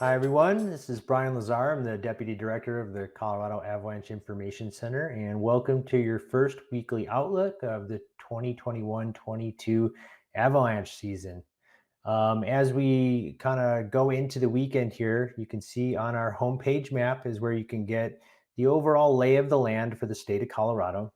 Hi, everyone. This is Brian Lazar. I'm the Deputy Director of the Colorado Avalanche Information Center, and welcome to your first weekly outlook of the 2021-22 Avalanche season. As we kind of go into the weekend here, you can see on our homepage map is where you can get the overall lay of the land for the state of Colorado.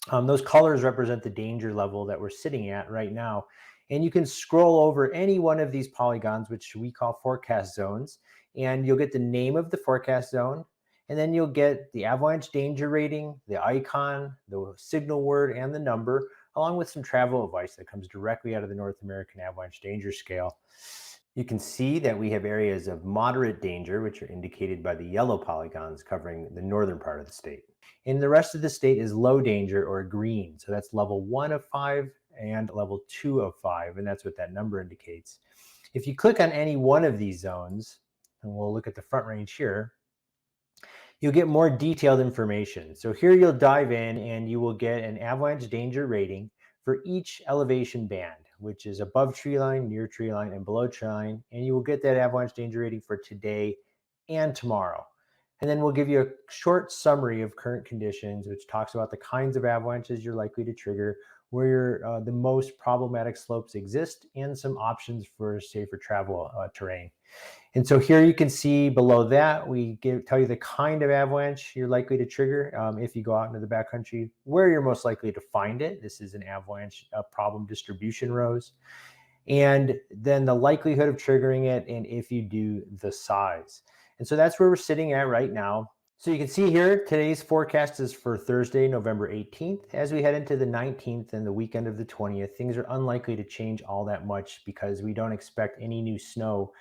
Those colors represent the danger level that we're sitting at right now. And you can scroll over any one of these polygons, which we call forecast zones, and you'll get the name of the forecast zone. And then you'll get the avalanche danger rating, the icon, the signal word, and the number, along with some travel advice that comes directly out of the North American Avalanche Danger Scale. You can see that we have areas of moderate danger, which are indicated by the yellow polygons covering the northern part of the state. And the rest of the state is low danger or green. So that's level 1 of 5 and level 2 of 5. And that's what that number indicates. If you click on any one of these zones, and we'll look at the front range here, you'll get more detailed information. So here you'll dive in and you will get an avalanche danger rating for each elevation band, which is above tree line, near tree line, and below tree line. And you will get that avalanche danger rating for today and tomorrow. And then we'll give you a short summary of current conditions, which talks about the kinds of avalanches you're likely to trigger, where the most problematic slopes exist, and some options for safer travel terrain. And so here you can see below that, we tell you the kind of avalanche you're likely to trigger if you go out into the backcountry, where you're most likely to find it. This is an avalanche problem distribution rose. And then the likelihood of triggering it, and if you do, the size. And so that's where we're sitting at right now. So you can see here, today's forecast is for Thursday, November 18th. As we head into the 19th and the weekend of the 20th, things are unlikely to change all that much because we don't expect any new snow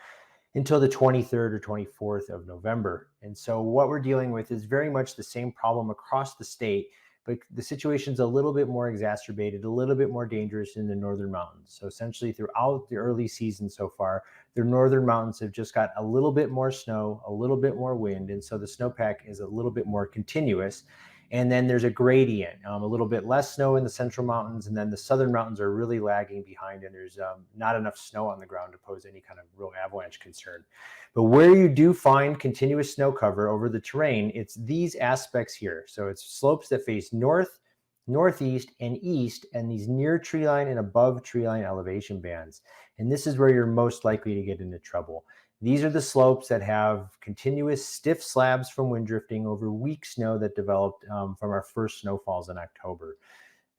until the 23rd or 24th of November. And so what we're dealing with is very much the same problem across the state, but the situation's a little bit more exacerbated, a little bit more dangerous in the northern mountains. So essentially throughout the early season so far, the northern mountains have just got a little bit more snow, a little bit more wind, and so the snowpack is a little bit more continuous. And then there's a gradient, a little bit less snow in the central mountains, and then the southern mountains are really lagging behind, and there's not enough snow on the ground to pose any kind of real avalanche concern. But where you do find continuous snow cover over the terrain, it's these aspects here. So it's slopes that face north, northeast, and east, and these near tree line and above tree line elevation bands. And this is where you're most likely to get into trouble. These are the slopes that have continuous stiff slabs from wind drifting over weak snow that developed from our first snowfalls in October.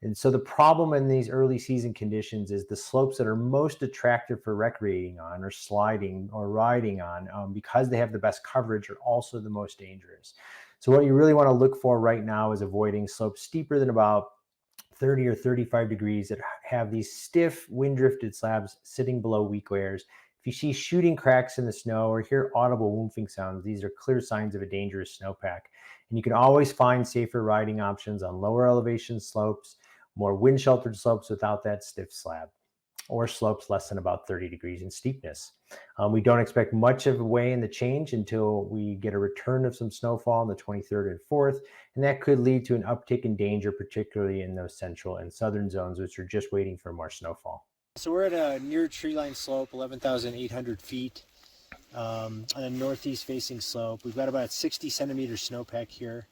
And so the problem in these early season conditions is the slopes that are most attractive for recreating on or sliding or riding on because they have the best coverage are also the most dangerous. So what you really want to look for right now is avoiding slopes steeper than about 30 or 35 degrees that have these stiff wind drifted slabs sitting below weak layers. If you see shooting cracks in the snow or hear audible whooping sounds, these are clear signs of a dangerous snowpack. And you can always find safer riding options on lower elevation slopes, more wind sheltered slopes without that stiff slab, or slopes less than about 30 degrees in steepness. We don't expect much of a way in the change until we get a return of some snowfall on the 23rd and 4th, and that could lead to an uptick in danger, particularly in those central and southern zones, which are just waiting for more snowfall. So we're at a near tree line slope, 11,800 feet on a northeast facing slope. We've got about 60 centimeter snowpack here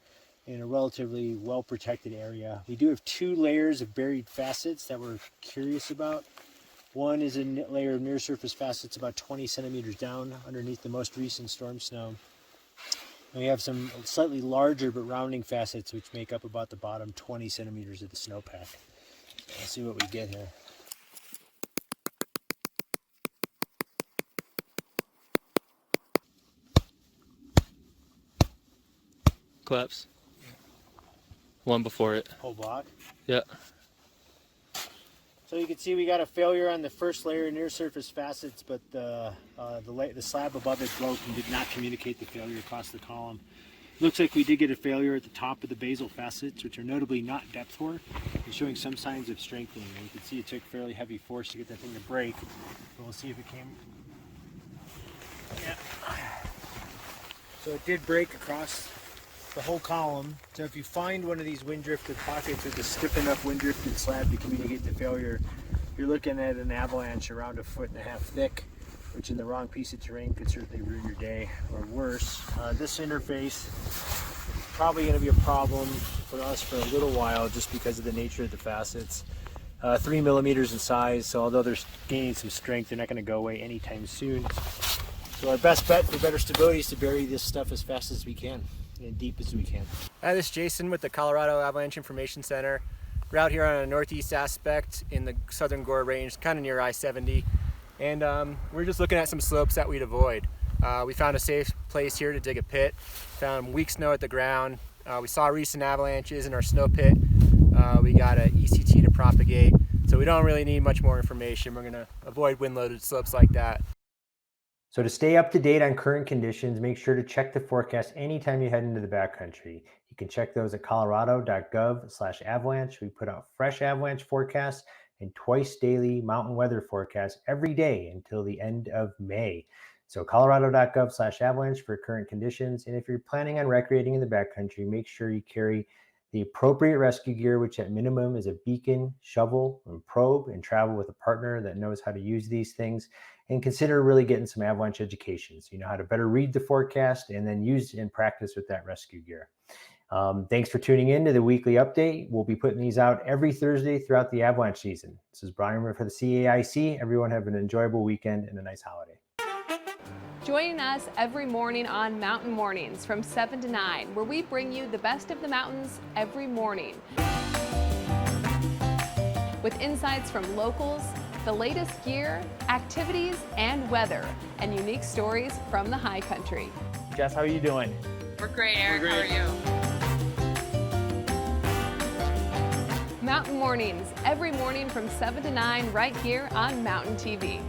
in a relatively well protected area. We do have two layers of buried facets that we're curious about. One is a layer of near surface facets about 20 centimeters down underneath the most recent storm snow. And we have some slightly larger but rounding facets which make up about the bottom 20 centimeters of the snowpack. So let's see what we get here. Collapse. One before it. Whole block? Yeah. So you can see we got a failure on the first layer of near surface facets, but the slab above it broke and did not communicate the failure across the column. Looks like we did get a failure at the top of the basal facets, which are notably not depth hoar, and showing some signs of strengthening. And you can see it took fairly heavy force to get that thing to break. But we'll see if it came. Yeah. So it did break across the whole column. So if you find one of these wind drifted pockets with a stiff enough wind drifted slab to communicate the failure, you're looking at an avalanche around 1.5 feet thick. which in the wrong piece of terrain could certainly ruin your day, or worse. This interface is probably going to be a problem for us for a little while just because of the nature of the facets. 3 millimeters in size, so although they're gaining some strength, they're not going to go away anytime soon. So our best bet for better stability is to bury this stuff as fast as we can and deep as we can. Hi, this is Jason with the Colorado Avalanche Information Center. We're out here on a northeast aspect in the Southern Gore Range, kind of near I-70, and we're just looking at some slopes that we'd avoid. We found a safe place here to dig a pit, found weak snow at the ground. We saw recent avalanches in our snow pit. We got an ECT to propagate, so we don't really need much more information. We're going to avoid wind-loaded slopes like that. So to stay up to date on current conditions, make sure to check the forecast anytime you head into the backcountry. You can check those at colorado.gov/avalanche. We put out fresh avalanche forecasts and twice daily mountain weather forecasts every day until the end of May. So colorado.gov/avalanche for current conditions. And if you're planning on recreating in the backcountry, make sure you carry the appropriate rescue gear, which at minimum is a beacon, shovel, and probe, and travel with a partner that knows how to use these things. And consider really getting some avalanche education so you know how to better read the forecast and then use and practice with that rescue gear. Thanks for tuning in to the weekly update. We'll be putting these out every Thursday throughout the avalanche season. This is Brian for the CAIC. Everyone have an enjoyable weekend and a nice holiday. Join us every morning on Mountain Mornings from 7 to 9, where we bring you the best of the mountains every morning. With insights from locals, the latest gear, activities, and weather, and unique stories from the high country. Jess, how are you doing? We're great, Eric. How are you? Mountain Mornings, every morning from 7 to 9, right here on Mountain TV.